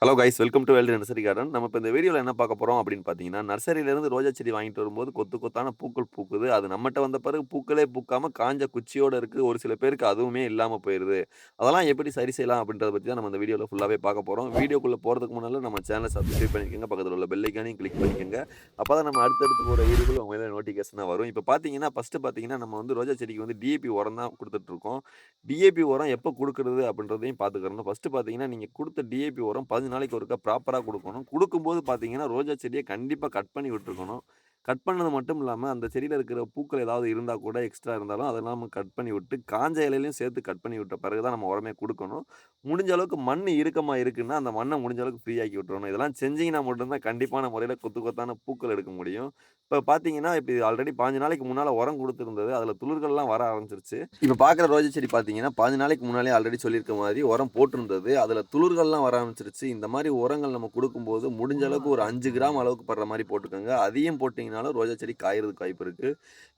Hello guys welcome to world nursery garden. நம்ம இப்போ இந்த வீடியோவில் என்ன பார்க்க போகிறோம் அப்படின்னு பார்த்தீங்கன்னா, நர்சரியிலேருந்து ரோஜா செடி வாங்கிட்டு வரும்போது கொத்து கொத்தான பூக்கள் பூக்குது. அது நம்மட்ட வந்த பிறகு பூக்களே பூக்காம காஞ்ச குச்சியோட இருக்கு. ஒரு சில பேருக்கு அதுவுமே இல்லாமல் போயிருது. அதெல்லாம் எப்படி சரி செய்யலாம் அப்படின்றத பற்றி தான் நம்ம இந்த வீடியோவில் ஃபுல்லாகவே பார்க்க போகிறோம். வீடியோக்குள்ளே போகிறதுக்கு முன்னால் நம்ம சேனலை சப்ஸ்கிரைப் பண்ணிக்கோங்க. பக்கத்தில் உள்ள பெல் ஐக்கானையும் கிளிக் பண்ணிக்கோங்க. அப்போ தான் நம்ம அடுத்தடுத்து போகிற வீடியோக்கள் உங்க மேலே நோட்டிஃபிகேஷனாக வரும். இப்போ பார்த்தீங்கன்னா ஃபஸ்ட்டு பார்த்தீங்கன்னா நம்ம வந்து ரோஜா செடிக்கு வந்து டிஏபி உரம் தான் கொடுத்துட்ருக்கோம். டிஏபி உரம் எப்போ குடுக்குறது அப்படின்றதையும் பார்த்துக்கிறணும். ஃபர்ஸ்ட்டு பார்த்தீங்கன்னா, நீங்க குடுத்த டிஏபி உரம் 15 நாளைக்கு ஒருக்கா ப்ராப்பரா குடுக்கணும். குடுக்கும்போது பார்த்தீங்கன்னா, ரோஜா செடிய கண்டிப்பா கட் பண்ணி விட்டுருக்கணும். கட் பண்ணது மட்டும் இல்லாம, அந்த செடியில இருக்கிற பூக்கள் ஏதாவது இருந்தா கூட எக்ஸ்ட்ரா இருந்தாலும், அதெல்லாம் நம்ம கட் பண்ணி விட்டு, காஞ்ச இலையிலயும் சேர்த்து கட் பண்ணி விட்ட பிறகு தான் நம்ம உரமே குடுக்கணும். முடிஞ்ச அளவுக்கு மண் இறுக்கமா இருக்குன்னா, அந்த மண்ண முடிஞ்ச அளவுக்கு ஃப்ரீ ஆக்கி விட்டுறணும். இதெல்லாம் செஞ்சீங்கன்னா மட்டும் தான் கண்டிப்பான முறையில கொத்து கொத்தான பூக்கள் எடுக்க முடியும். இப்ப பார்த்தீங்கன்னா, இப்ப ஆல்ரெடி 15 நாளைக்கு முன்னால உரம் குடுத்திருந்தது. அதுல துளிர்கள்லாம் வர ஆரம்பிச்சுருச்சு. இப்ப பார்க்குற ரோஜா செடி பார்த்தீங்கன்னா, 15 நாளைக்கு முன்னாலயே ஆல்ரெடி சொல்லியிருக்க மாரி உரம் போட்டிருந்தது. அதில துளிர்கள்லாம் வர ஆரம்பிச்சுருச்சு. இந்த மாரி உரங்கள் நம்ம குடுக்கும்போது, முடிஞ்ச அளவுக்கு ஒரு 5 கிராம் அளவுக்கு படுற மாரி போட்டுக்கோங்க. அதிகம் போட்டீங்கனாலும் ரோஜா செடி காயறதுக்கு வாய்ப்பு இருக்கு.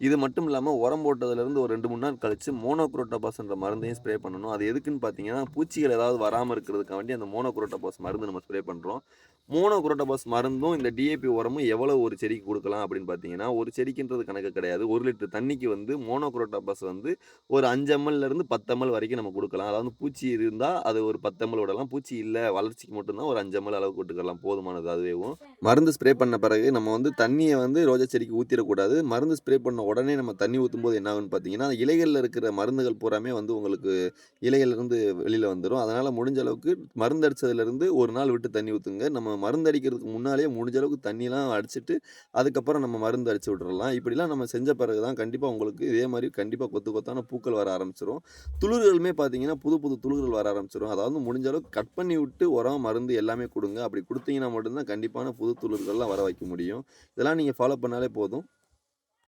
இது மட்டும் இல்லாம உரம் போட்டதுலேருந்து ஒரு 2, 3 நாள் கழிச்சு மோனோகுரோட்டோபாஸ்ன்ற மருந்தையும் ஸ்ப்ரே பண்ணணும். அது எதுக்குன்னு பார்த்தீங்கன்னா, பூச்சிகள் ஏதாவது வராம இருக்கிறதுக்காண்டி அந்த மோனோகுரோட்டோபாஸ் மருந்து நம்ம ஸ்ப்ரே பண்றோம். மோனோகுரோட்டோபாஸ் மருந்தும், இந்த டிஏபி உரமும் எவ்வளவு ஒரு செடிக்கு குடுக்கலாம் அப்படின்னு பார்த்தீங்கன்னா, ஒரு செடிக்குன்றது கணக்கு கிடையாது. 1 லிட்டர் தண்ணிக்கு வந்து மோனோகுரோட்டோபாஸ் வந்து ஒரு 5 எம்எல்லேருந்து 10 எம்எல் வரைக்கும் நம்ம குடுக்கலாம். அதாவது பூச்சி இருந்தா அது ஒரு 10 எம்எல் விடலாம். பூச்சி இல்ல வளர்ச்சிக்கு மட்டும் தான் ஒரு 5 எம்எல் அளவுக்கு விட்டுக்கலாம். போதுமானது அதுவேவும். மருந்து ஸ்ப்ரே பண்ண பிறகு நம்ம வந்து தண்ணிய வந்து ரோஜா செடிக்கு ஊத்திறக்கூடாது. மருந்து ஸ்ப்ரே பண்ண உடனே நம்ம தண்ணி ஊத்தும்போது என்ன ஆகும்னு பார்த்தீங்கன்னா, இலைகள்ல இருக்கிற மருந்துகள் பூராமே வந்து உங்களுக்கு இலைகள்லேருந்து வெளியில வந்துரும். அதனால முடிஞ்ச அளவுக்கு மருந்து அடிச்சதுலேருந்து 1 நாள் விட்டு தண்ணி ஊத்துங்க. நம்ம மருந்து அடிக்கிறதுக்கு முன்னாலயே முடிஞ்ச அளவுக்கு தண்ணிலாம் அடிச்சுட்டு, அதுக்கப்புறம் நம்ம மருந்து அடிச்சு விட்டுறலாம். இப்படிலாம் நம்ம செஞ்ச பிறகு தான் கண்டிப்பா உங்களுக்கு இதே மாரி கண்டிப்பா கொத்து கொத்தான பூக்கள் வர ஆரம்பிச்சுரும். துளிர்களுமே பார்த்தீங்கன்னா, புது புது துளிர்கள் வர ஆரம்பிச்சுரும். அதாவது முடிஞ்ச அளவுக்கு கட் பண்ணி விட்டு உரம், மருந்து எல்லாமே குடுங்க. அப்படி குடுத்தீங்கன்னா மட்டும் தான் கண்டிப்பான புது துளிர்கள்லாம் வர வைக்க முடியும். இதெல்லாம் நீங்க ஃபாலோ பண்ணாலே போதும்.